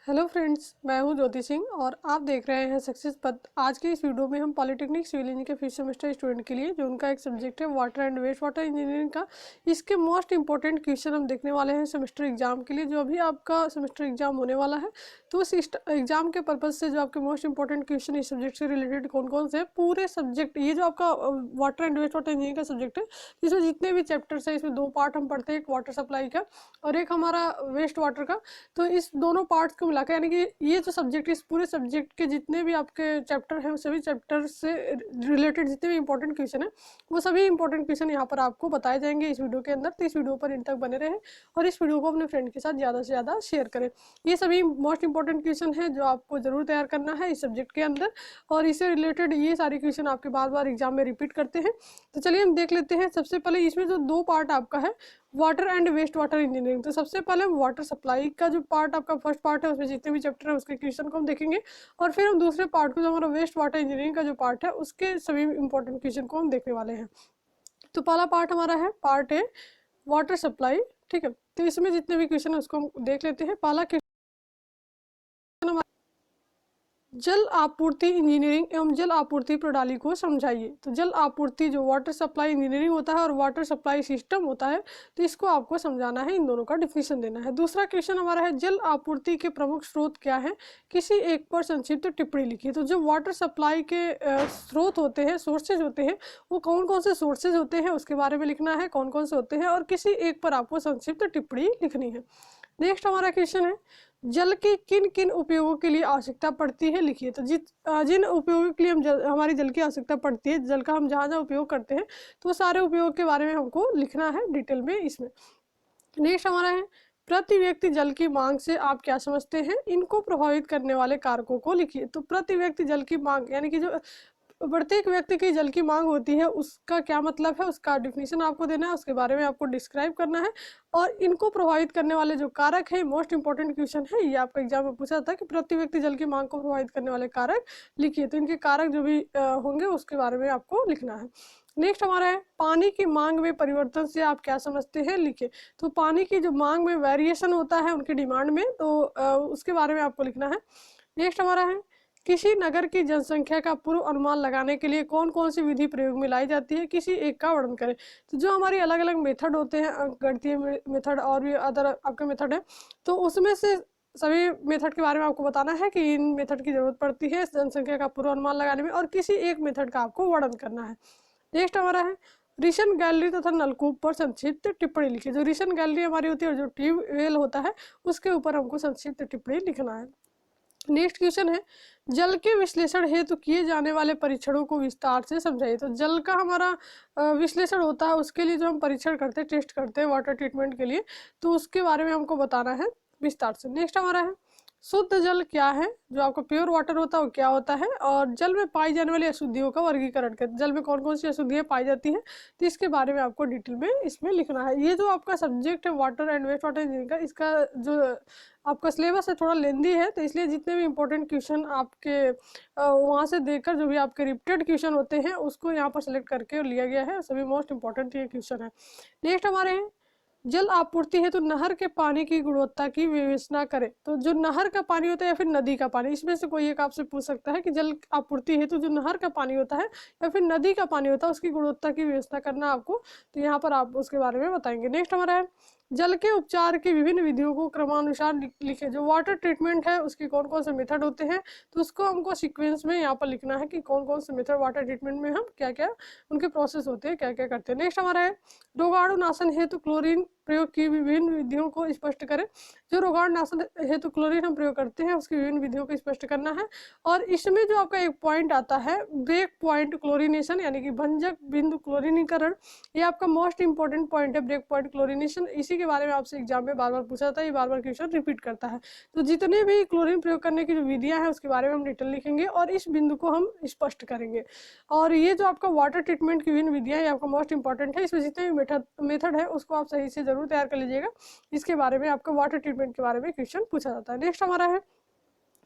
Hello friends, मैं हूं ज्योति सिंह और आप देख रहे हैं सक्सेस पथ। आज के इस वीडियो में हम पॉलिटेक्निक सिविल इंजीनियरिंग के फिफ्थ सेमेस्टर स्टूडेंट के लिए जो उनका एक सब्जेक्ट है water and waste water engineering का, इसके मोस्ट इंपॉर्टेंट क्वेश्चन हम देखने वाले हैं सेमेस्टर एग्जाम के लिए। जो अभी आपका सेमेस्टर एग्जाम होने वाला है, तो उस एग्जाम के पर्पज से जो आपके मोस्ट इंपॉर्टेंट क्वेश्चन इस सब्जेक्ट से रिलेटेड कौन कौन से पूरे सब्जेक्ट, ये जो आपका water and waste water engineering का सब्जेक्ट है, इसमें जितने भी चैप्टर्स है, इसमें दो पार्ट हम पढ़ते हैं, एक वाटर सप्लाई का और एक हमारा वेस्ट वाटर का। तो इस दोनों पार्ट्स को मिलाकर यानी कि ये जो सब्जेक्ट, इस पूरे सब्जेक्ट के जितने भी आपके चैप्टर हैं, सभी चैप्टर से रिलेटेड जितने भी इंपॉर्टेंट क्वेश्चन है, वो सभी इंपॉर्टेंट क्वेश्चन यहाँ पर आपको बताए जाएंगे इस वीडियो के अंदर। तो इस वीडियो पर इन तक बने रहें और इस वीडियो को अपने फ्रेंड के साथ ज़्यादा से ज़्यादा शेयर करें। ये सभी मोस्ट इंपॉर्टेंट क्वेश्चन है जो आपको जरूर तैयार करना है इस सब्जेक्ट के अंदर, और इससे रिलेटेड ये सारे क्वेश्चन आपके बार बार एग्जाम में रिपीट करते हैं। तो चलिए हम देख लेते हैं। सबसे पहले इसमें जो दो पार्ट आपका है water and waste water engineering, तो सबसे पहले हम वाटर सप्लाई का जो पार्ट आपका फर्स्ट पार्ट है, उसमें जितने भी चैप्टर है उसके क्वेश्चन को हम देखेंगे, और फिर हम दूसरे पार्ट को जो हमारा वेस्ट वाटर इंजीनियरिंग का जो पार्ट है उसके सभी इंपॉर्टेंट क्वेश्चन को हम देखने वाले हैं। तो पहला पार्ट हमारा है पार्ट है वाटर सप्लाई, ठीक है। तो इसमें जितने भी क्वेश्चन है उसको हम देख लेते हैं। पहला जल आपूर्ति इंजीनियरिंग एवं जल आपूर्ति प्रणाली को समझाइए। तो जल आपूर्ति जो वाटर सप्लाई इंजीनियरिंग होता है और वाटर सप्लाई सिस्टम होता है, तो इसको आपको समझाना है, इन दोनों का डिफिनेशन देना है। दूसरा क्वेश्चन हमारा है जल आपूर्ति के प्रमुख स्रोत क्या है, किसी एक पर संक्षिप्त टिप्पणी लिखिए। तो जो वाटर सप्लाई के स्रोत होते हैं, सोर्सेज होते हैं, वो कौन कौन से सोर्सेज होते हैं उसके बारे में लिखना है, कौन कौन से होते हैं, और किसी एक पर आपको संक्षिप्त टिप्पणी लिखनी है। नेक्स्ट हमारा क्वेश्चन है जल की किन किन उपयोगों के लिए आवश्यकता पड़ती है, लिखिए। तो जिन उपयोगों के लिए हमारी जल की आवश्यकता पड़ती है, जल का हम जहाँ जहाँ उपयोग करते हैं, तो वो सारे उपयोग के बारे में हमको लिखना है डिटेल में इसमें। नेक्स्ट हमारा है प्रति व्यक्ति जल की मांग से आप क्या समझते हैं, इनको प्रभावित करने वाले कारकों को लिखिए। तो प्रति व्यक्ति जल की मांग यानी कि जो प्रत्येक व्यक्ति की जल की मांग होती है उसका क्या मतलब है, उसका डिफिनीशन आपको देना है, उसके बारे में आपको डिस्क्राइब करना है, और इनको प्रभावित करने वाले जो कारक है, मोस्ट इंपॉर्टेंट क्वेश्चन है ये आपका एग्जाम में पूछा था कि प्रति व्यक्ति जल की मांग को प्रभावित करने वाले कारक लिखिए। तो इनके कारक जो भी होंगे उसके बारे में आपको लिखना है। नेक्स्ट हमारा है पानी की मांग में परिवर्तन से आप क्या समझते हैं, लिखिए। तो पानी की जो मांग में वेरिएशन होता है उनकी डिमांड में, तो उसके बारे में आपको लिखना है। नेक्स्ट हमारा है किसी नगर की जनसंख्या का पूर्व अनुमान लगाने के लिए कौन कौन सी विधि प्रयोग में लाई जाती है, किसी एक का वर्णन करें। तो जो हमारी अलग अलग मेथड होते हैं, गणितीय मेथड और भी अदर आपके मेथड है, तो उसमें से सभी मेथड के बारे में आपको बताना है कि इन मेथड की जरूरत पड़ती है जनसंख्या का पूर्व अनुमान लगाने में, और किसी एक मेथड का आपको वर्णन करना है। नेक्स्ट हमारा है रिशन गैलरी तथा नलकूप पर संक्षिप्त टिप्पणी लिखिए। जो रिशन गैलरी हमारी होती है और जो ट्यूबवेल होता है उसके ऊपर हमको संक्षिप्त टिप्पणी लिखना है। नेक्स्ट क्वेश्चन है जल के विश्लेषण हेतु किए जाने वाले परीक्षणों को विस्तार से समझाइए। तो जल का हमारा विश्लेषण होता है, उसके लिए जो हम परीक्षण करते हैं, टेस्ट करते हैं वाटर ट्रीटमेंट के लिए, तो उसके बारे में हमको बताना है विस्तार से। नेक्स्ट हमारा है शुद्ध जल क्या है, जो आपका प्योर वाटर होता है वो क्या होता है, और जल में पाई जाने वाली अशुद्धियों का वर्गीकरण कर, जल में कौन कौन सी अशुद्धियाँ पाई जाती हैं, तो इसके बारे में आपको डिटेल में इसमें लिखना है। ये जो आपका सब्जेक्ट है water and waste water engineering का, इसका जो आपका सिलेबस है थोड़ा लेंदी है, तो इसलिए जितने भी इंपॉर्टेंट क्वेश्चन आपके वहाँ से देखकर जो भी आपके रिपीटेड क्वेश्चन होते हैं उसको यहाँ पर सेलेक्ट करके लिया गया है, सभी मोस्ट इंपॉर्टेंट ये क्वेश्चन है। नेक्स्ट हमारे हैं जल आपूर्ति है तो नहर के पानी की गुणवत्ता की विवेचना करें। तो जो नहर का पानी होता है या फिर नदी का पानी, इसमें से कोई एक आपसे पूछ सकता है कि जल आपूर्ति है तो जो नहर का पानी होता है या फिर नदी का पानी होता है उसकी गुणवत्ता की विवेचना करना आपको, तो यहाँ पर आप उसके बारे में बताएंगे। नेक्स्ट हमारा है जल के उपचार की विभिन्न विधियों को क्रमानुसार लिखे। जो वाटर ट्रीटमेंट है उसके कौन कौन से मेथड होते हैं, तो उसको हमको सीक्वेंस में यहाँ पर लिखना है कि कौन कौन से मेथड वाटर ट्रीटमेंट में हम क्या क्या उनके प्रोसेस होते हैं, क्या क्या करते हैं। नेक्स्ट हमारा है रोगाणुनाशन हेतु क्लोरीन प्रयोग की विभिन्न विधियों को स्पष्ट करें। जो रोगाणुनाशन हेतु क्लोरीन हम प्रयोग करते हैं उसकी विभिन्न विधियों को स्पष्ट करना है। और इसमें जो आपका एक पॉइंट आता है ब्रेक पॉइंट क्लोरीनेशन, यानी कि भंजक बिंदु क्लोरीनीकरण, ये आपका मोस्ट इंपॉर्टेंट पॉइंट है ब्रेक पॉइंट क्लोरीनेशन। इसी के बारे में आपसे एग्जाम में बार बार पूछा जाता है, ये बार बार क्वेश्चन रिपीट करता है। तो जितने भी क्लोरीन प्रयोग करने की जो विधियां हैं उसके बारे में हम डिटेल लिखेंगे और इस बिंदु को हम स्पष्ट करेंगे। और ये जो आपका वाटर ट्रीटमेंट की विभिन्न विधियां ये आपका मोस्ट इंपॉर्टेंट है, इसमें जितने भी मेथड है उसको आप सही से जरूर तैयार कर लीजिएगा। इसके बारे में आपका वाटर ट्रीटमेंट के बारे में क्वेश्चन पूछा जाता है। नेक्स्ट हमारा है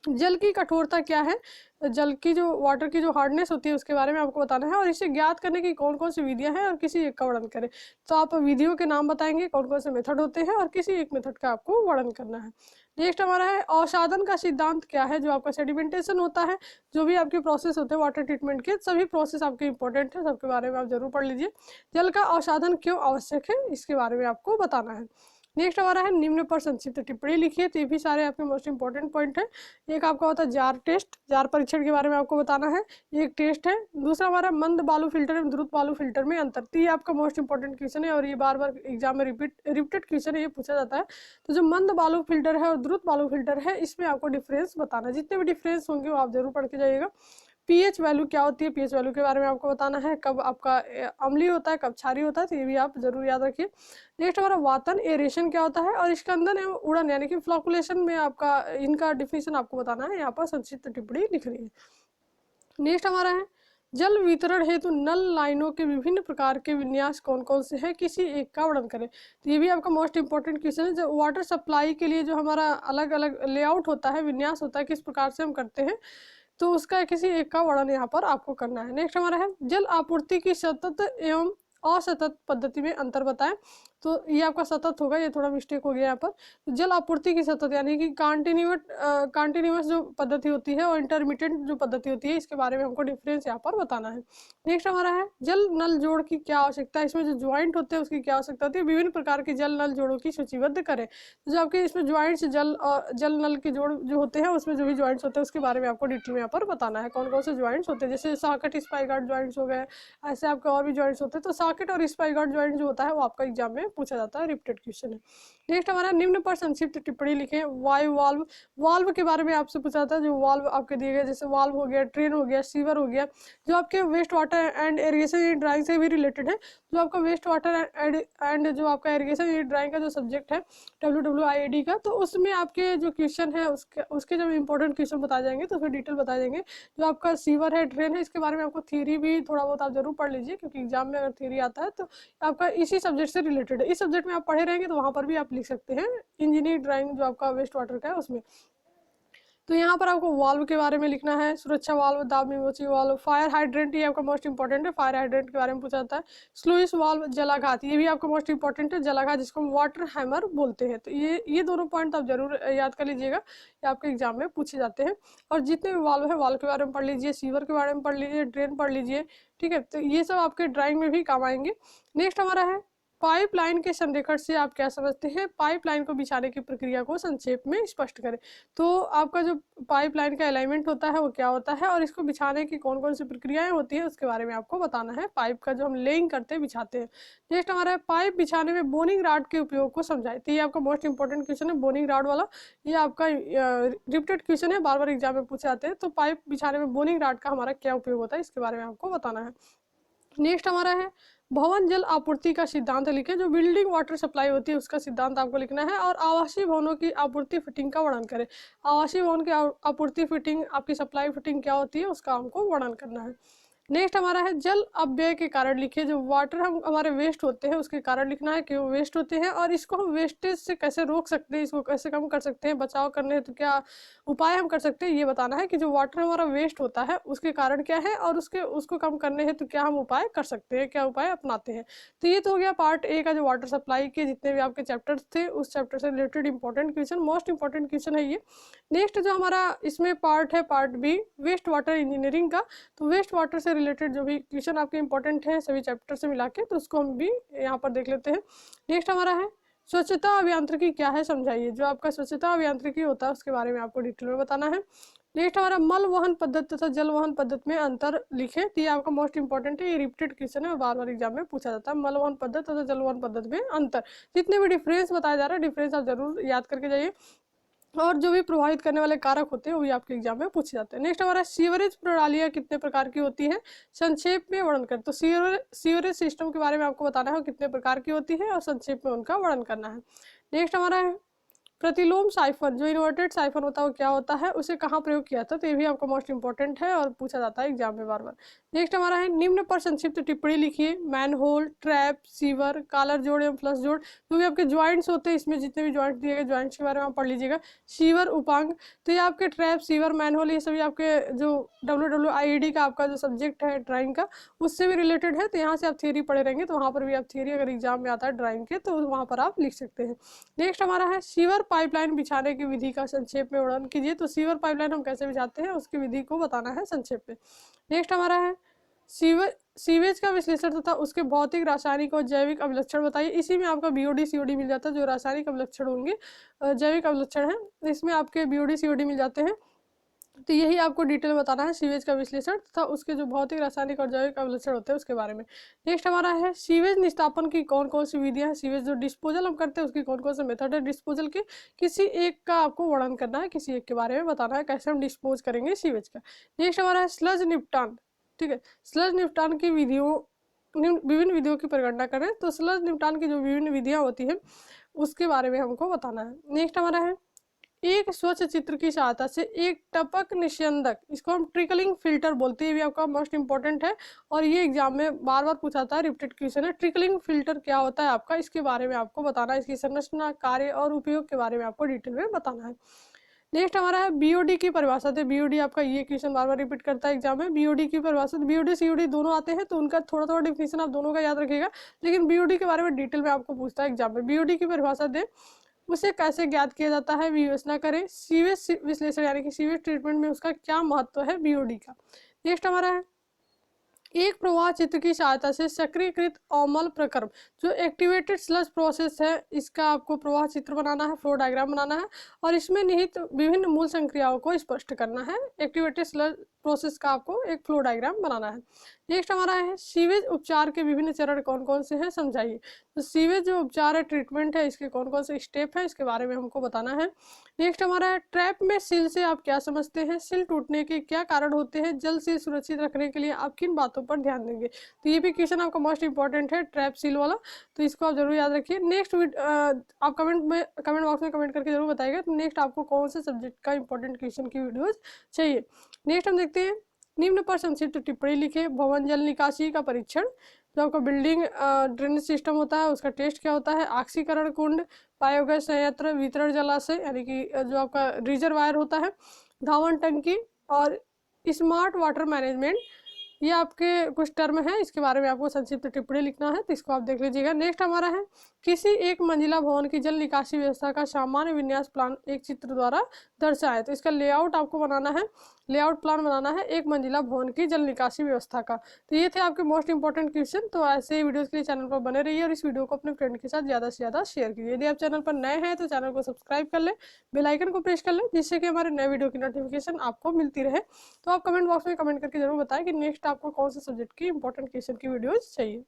जल की कठोरता क्या है, जल की जो वाटर की जो हार्डनेस होती है उसके बारे में आपको बताना है, और इसे ज्ञात करने की कौन कौन सी विधियां हैं और किसी एक का वर्णन करें। तो आप विधियों के नाम बताएंगे, कौन कौन से मेथड होते हैं, और किसी एक मेथड का आपको वर्णन करना है। नेक्स्ट हमारा है अवसादन का सिद्धांत क्या है। जो आपका सेडिमेंटेशन होता है, जो भी आपके प्रोसेस होते हैं वाटर ट्रीटमेंट के, सभी प्रोसेस आपके इंपॉर्टेंट है, सबके बारे में आप जरूर पढ़ लीजिए। जल का अवसादन क्यों आवश्यक है, इसके बारे में आपको बताना है। नेक्स्ट हमारा है निम्न पर संक्षिप्त टिप्पणी लिखिए। तो ये भी सारे आपके मोस्ट इंपॉर्टेंट पॉइंट है। एक आपका होता है जार टेस्ट, जार परीक्षण के बारे में आपको बताना है, ये एक टेस्ट है। दूसरा हमारा मंद बालू फिल्टर एवं द्रुत बालू फिल्टर में अंतर। तो ये आपका मोस्ट इंपॉर्टेंट क्वेश्चन है और ये बार बार एग्जाम में रिपीटेड क्वेश्चन है, ये पूछा जाता है। तो जो मंद बालू फिल्टर है और द्रुत बालू फिल्टर है, इसमें आपको डिफरेंस बताना है। जितने भी डिफरेंस होंगे वो आप जरूर पढ़ के जाइएगा। पीएच वैल्यू क्या होती है, पीएच वैल्यू के बारे में आपको बताना है, कब आपका अम्लीय होता है, कब क्षारीय होता है, तो ये भी आप जरूर याद रखिए। नेक्स्ट हमारा वातन एरेशन क्या होता है, और इसका अंदर एवं उड़न यानी कि फ्लॉकुलेशन में आपका इनका डिफिनेशन आपको बताना है, यहाँ पर संक्षिप्त टिप्पणी लिखनी है। नेक्स्ट हमारा है जल वितरण हेतु नल लाइनों के विभिन्न प्रकार के विन्यास कौन कौन से हैं, किसी एक का वर्णन करें। तो ये भी आपका मोस्ट इंपॉर्टेंट क्वेश्चन है। जो वाटर सप्लाई के लिए जो हमारा अलग अलग लेआउट होता है, विन्यास होता है, किस प्रकार से हम करते हैं, तो उसका किसी एक का वर्णन यहाँ पर आपको करना है। नेक्स्ट हमारा है जल आपूर्ति की सतत एवं असतत पद्धति में अंतर बताएं। तो ये आपका सतत होगा, ये थोड़ा मिस्टेक हो गया यहाँ पर। तो जल आपूर्ति की सतत यानी कि कंटिन्यूअस जो पद्धति होती है और इंटरमीडिएट जो पद्धति होती है, इसके बारे में हमको डिफरेंस यहाँ पर बताना है। नेक्स्ट हमारा है जल नल जोड़ की क्या आवश्यकता है, इसमें जो ज्वाइंट होते हैं उसकी क्या आवश्यकता होती है। विभिन्न प्रकार के जल नल जोड़ों की सूचीबद्ध करें। तो जो आपके इसमें ज्वाइंट्स जल नल के जोड़ जो होते हैं, उसमें जो भी ज्वाइंट्स होते हैं उसके बारे में आपको डिटेल में यहाँ पर बताना है, कौन कौन से ज्वाइंट्स होते हैं। जैसे सॉकेट स्पाई गार्ड ज्वाइंट्स हो गए, ऐसे आपके और भी ज्वाइंट्स होते हैं। तो सॉकेट और स्पाई गार्ड ज्वाइंट जो होता है वो आपका एग्जाम में पूछा जाता है, रिपीटेड क्वेश्चन है। नेक्स्ट हमारा निम्न पर संक्षिप्त टिप्पणी लिखें। वायु वाल्व, वाल्व के बारे में आपसे पूछा जाता है। जो वाल्व आपके दिए गए, जैसे वाल्व हो गया, ट्रेन हो गया, सीवर हो गया, जो आपके waste water and irrigation drawing से भी रिलेटेड है। जो आपका वेस्ट वाटर एंड जो आपका इरिगेशन ड्राइंग का जो सब्जेक्ट है WWIAD का, तो उसमें आपके जो क्वेश्चन है उसके जब इंपॉर्टेंट क्वेश्चन बताए जाएंगे तो उसमें डिटेल बताए जाएंगे। जो आपका सीवर है, ड्रेन है, इसके बारे में आपको थ्योरी भी थोड़ा बहुत आप जरूर पढ़ लीजिए, क्योंकि एग्जाम में अगर थ्योरी आता है तो आपका इसी सब्जेक्ट से रिलेटेड है। इस सब्जेक्ट में आप पढ़े रहेंगे तो वहाँ पर भी आप लिख सकते हैं इंजीनियरिंग ड्राइंग जो आपका वेस्ट वाटर का है उसमें। तो यहाँ पर आपको वाल्व के बारे में लिखना है, सुरक्षा वाल्व, दाब निमोची वाल्व, फायर हाइड्रेंट, ये आपका मोस्ट इंपॉर्टेंट है, फायर हाइड्रेंट के बारे में पूछा जाता है। स्लुइस वाल्व, जलाघात, ये भी आपका मोस्ट इंपॉर्टेंट है, जलाघात जिसको हम वाटर हैमर बोलते हैं। तो ये दोनों पॉइंट आप जरूर याद कर लीजिएगा, ये आपके एग्जाम में पूछे जाते हैं। और जितने भी वाल्व है वाल्व के बारे में पढ़ लीजिए, सीवर के बारे में पढ़ लीजिए, ड्रेन पढ़ लीजिए, ठीक है। तो ये सब आपके ड्राइंग में भी काम आएंगे। नेक्स्ट हमारा है पाइपलाइन के संरेखण से आप क्या समझते हैं, पाइपलाइन को बिछाने की प्रक्रिया को संक्षेप में स्पष्ट करें। तो आपका जो पाइपलाइन का अलाइनमेंट होता है वो क्या होता है, और इसको बिछाने की कौन कौन सी प्रक्रियाएं होती है उसके बारे में आपको बताना है। पाइप का जो हम लेइंग करते हैं, बिछाते हैं। नेक्स्ट हमारा है पाइप बिछाने में बोनिंग राड के उपयोग को समझाए। तो ये आपका मोस्ट इंपॉर्टेंट क्वेश्चन है, बोनिंग राड वाला। ये आपका रिपीटेड क्वेश्चन है, बार बार एग्जाम में पूछे जाते हैं। तो पाइप बिछाने में बोनिंग राड का हमारा क्या उपयोग होता है, इसके बारे में आपको बताना है। नेक्स्ट हमारा है भवन जल आपूर्ति का सिद्धांत लिखें। जो बिल्डिंग वाटर सप्लाई होती है उसका सिद्धांत आपको लिखना है। और आवासीय भवनों की आपूर्ति फिटिंग का वर्णन करें। आवासीय भवन की आपूर्ति फिटिंग, आपकी सप्लाई फिटिंग क्या होती है उसका हमको वर्णन करना है। नेक्स्ट हमारा है जल अपव्यय के कारण लिखिए। जो वाटर हम हमारे वेस्ट होते हैं उसके कारण लिखना है, क्यों वेस्ट होते हैं और इसको हम वेस्टेज से कैसे रोक सकते हैं, इसको कैसे कम कर सकते हैं, बचाव करने तो क्या उपाय हम कर सकते हैं, ये बताना है कि जो वाटर हमारा वेस्ट होता है उसके कारण क्या है और उसको कम करने हैं तो क्या हम उपाय कर सकते हैं, क्या उपाय अपनाते हैं। तो ये तो हो गया पार्ट ए का, जो वाटर सप्लाई के जितने भी आपके चैप्टर्स थे उस चैप्टर से related important question, most important question है ये। नेक्स्ट जो हमारा इसमें पार्ट है, part B, waste water engineering का। तो वेस्ट वाटर से रिलेटेड जो भी क्वेश्चन आपके इंपॉर्टेंट हैं सभी चैप्टर से मिला के, तो उसको हम भी यहाँ पर देख लेते हैं। नेक्स्ट हमारा है स्वच्छता अभियांत्रिकी क्या है समझाइए। जो आपका स्वच्छता अभियांत्रिकी होता है उसके बारे में आपको डिटेल में बताना है। नेक्स्ट हमारा मल वहन पद्धति तथा जल वहन पद्धति में अंतर लिखे। तो ये आपका मोस्ट इंपॉर्टेंट है, ये रिपीटेड क्वेश्चन है और बार बार एग्जाम में पूछा जाता है। मल वहन पद्धति तथा जल वहन पद्धति में अंतर, जितने भी डिफरेंस बताया जा रहा है डिफरेंस आप जरूर याद करके जाइए। और जो भी प्रभावित करने वाले कारक होते हैं वो भी आपके एग्जाम में पूछे जाते हैं। नेक्स्ट हमारा सीवरेज प्रणालियाँ कितने प्रकार की होती है, संक्षेप में वर्णन करें। तो सीवरेज सिस्टम के बारे में आपको बताना है कितने प्रकार की होती है और संक्षेप में उनका वर्णन करना है। नेक्स्ट हमारा है प्रतिलोम साइफन, जो इन्वर्टेड साइफन होता है वो क्या होता है, उसे कहाँ प्रयोग किया था, तो ये भी आपका मोस्ट इंपॉर्टेंट है और पूछा जाता है एग्जाम में बार बार। नेक्स्ट हमारा है निम्न पर संक्षिप्त टिप्पणी लिखिए। मैनहोल, ट्रैप, सीवर, कॉलर जोड़ एवं फ्लश जोड़, जो भी आपके ज्वाइंट्स होते हैं, इसमें जितने भी ज्वाइंट्स दिए गए ज्वाइंट्स के बारे में आप पढ़ लीजिएगा। सीवर उपांग, तो ये आपके ट्रैप, सीवर, मैनहोल, ये सभी आपके जो WWIED का आपका जो सब्जेक्ट है ड्राइंग का, उससे भी रिलेटेड है। तो यहाँ से आप थियरी पढ़े रहेंगे, तो वहाँ पर भी आप थियरी अगर एग्जाम में आता है ड्राइंग के, तो वहाँ पर आप लिख सकते हैं। नेक्स्ट हमारा है सीवर पाइपलाइन बिछाने की विधि का संक्षेप में वर्णन कीजिए। तो सीवर पाइपलाइन हम कैसे बिछाते हैं उसकी विधि को बताना है संक्षेप में। नेक्स्ट हमारा है सीवेज का विश्लेषण तथा उसके भौतिक, रासायनिक और जैविक अभिलक्षण बताइए। इसी में आपका BOD COD मिल जाता है, जो रासायनिक अभिलक्षण होंगे, जैविक अभिलक्षण है, इसमें आपके BOD COD मिल जाते हैं। तो यही आपको डिटेल बताना है सीवेज का विश्लेषण तथा उसके जो भौतिक, रासायनिक और जैविक अभिलक्षण होते हैं उसके बारे में। नेक्स्ट हमारा है सीवेज निस्तापन की कौन कौन सी विधियां हैं। सीवेज जो डिस्पोजल हम करते हैं उसकी कौन कौन से मेथड है डिस्पोजल के, किसी एक का आपको वर्णन करना है, किसी एक के बारे में बताना है कैसे हम डिस्पोज करेंगे सीवेज का। नेक्स्ट हमारा है स्लज निपटान, ठीक है, स्लज निपटान की विधियों, विभिन्न विधियों की परिगणना करें। तो स्लज निपटान की जो विभिन्न विधियां होती हैं उसके बारे में हमको बताना है। नेक्स्ट हमारा है एक स्वच्छ चित्र की सहायता से एक टपक निस्यंदक, इसको हम ट्रिकलिंग फिल्टर बोलते हैं, ये भी आपका मोस्ट इंपॉर्टेंट है और ये एग्जाम में बार बार पूछा था, रिपीटेड क्वेश्चन है। ट्रिकलिंग फिल्टर क्या होता है आपका, इसके बारे में आपको बताना है, इसकी संरचना, कार्य और उपयोग के बारे में आपको डिटेल में बताना है। नेक्स्ट हमारा है BOD की परिभाषा थे। BOD आपका ये क्वेश्चन बार बार रिपीट करता है एग्जाम में। BOD की परिभाषा, BOD COD दोनों आते हैं, तो उनका थोड़ा थोड़ा डिफिनेशन आप दोनों का याद रखिएगा, लेकिन BOD के बारे में डिटेल में आपको पूछता है एग्जाम में। BOD की परिभाषा दे, उसे कैसे ज्ञात किया जाता है, विवेचना करें, सीवेज विश्लेषण यानी कि सीवेज ट्रीटमेंट में उसका क्या महत्व है BOD का। नेक्स्ट हमारा है एक प्रवाह चित्र की सहायता से सक्रियकृत अम्ल प्रक्रम, जो एक्टिवेटेड स्लज प्रोसेस है, इसका आपको प्रवाह चित्र बनाना है, फ्लो डायग्राम बनाना है और इसमें निहित विभिन्न मूल संक्रियाओं को स्पष्ट करना है। एक्टिवेटेड स्लज प्रोसेस का आपको एक फ्लो डायग्राम बनाना है। नेक्स्ट हमारा है सीवेज उपचार के विभिन्न चरण कौन कौन से हैं समझाइए। तो सीवेज जो उपचार है, ट्रीटमेंट है, इसके कौन कौन से स्टेप है इसके बारे में हमको बताना है। नेक्स्ट हमारा है ट्रैप में सील से आप क्या समझते हैं, सील टूटने के क्या कारण होते हैं, जल सील सुरक्षित रखने के लिए आप किन बातों पर ध्यान देंगे। तो ये भी क्वेश्चन आपका मोस्ट इंपॉर्टेंट है, ट्रैप सील वाला, तो इसको आप जरूर याद रखिए। नेक्स्ट आप कमेंट बॉक्स में कमेंट करके जरूर बताइएगा तो नेक्स्ट आपको कौन से सब्जेक्ट का इंपॉर्टेंट क्वेश्चन की वीडियोज चाहिए। नेक्स्ट हम देखते हैं निम्न पर संक्षिप्त टिप्पणी लिखे। भवन जल निकासी का परीक्षण, जो आपका बिल्डिंग ड्रेनेज सिस्टम होता है उसका टेस्ट क्या होता है। ऑक्सीकरण कुंड, बायोगैस संयंत्र, वितरण जलाशय यानी कि जो आपका रिजर्वायर होता है, धावन टंकी और स्मार्ट वाटर मैनेजमेंट, ये आपके कुछ टर्म है, इसके बारे में आपको संक्षिप्त टिप्पणी लिखना है, तो इसको आप देख लीजिएगा। नेक्स्ट हमारा है किसी एक मंजिला भवन की जल निकासी व्यवस्था का सामान्य विन्यास प्लान एक चित्र द्वारा दर्शाए। तो इसका लेआउट आपको बनाना है, लेआउट प्लान बनाना है एक मंजिला भवन की जल निकासी व्यवस्था का। तो ये थे आपके मोस्ट इंपॉर्टेंट क्वेश्चन। तो ऐसे वीडियोस के लिए चैनल पर बने रहिए और इस वीडियो को अपने फ्रेंड के साथ ज़्यादा से ज़्यादा शेयर कीजिए। यदि आप चैनल पर नए हैं तो चैनल को सब्सक्राइब कर ले, बेल आइकन को प्रेस कर ले, जिससे कि हमारे नए वीडियो की नोटिफिकेशन आपको मिलती रहे। तो आप कमेंट बॉक्स में कमेंट करके जरूर बताएं कि नेक्स्ट आपको कौन से सब्जेक्ट की इंपॉर्टेंट क्वेश्चन की वीडियोज चाहिए।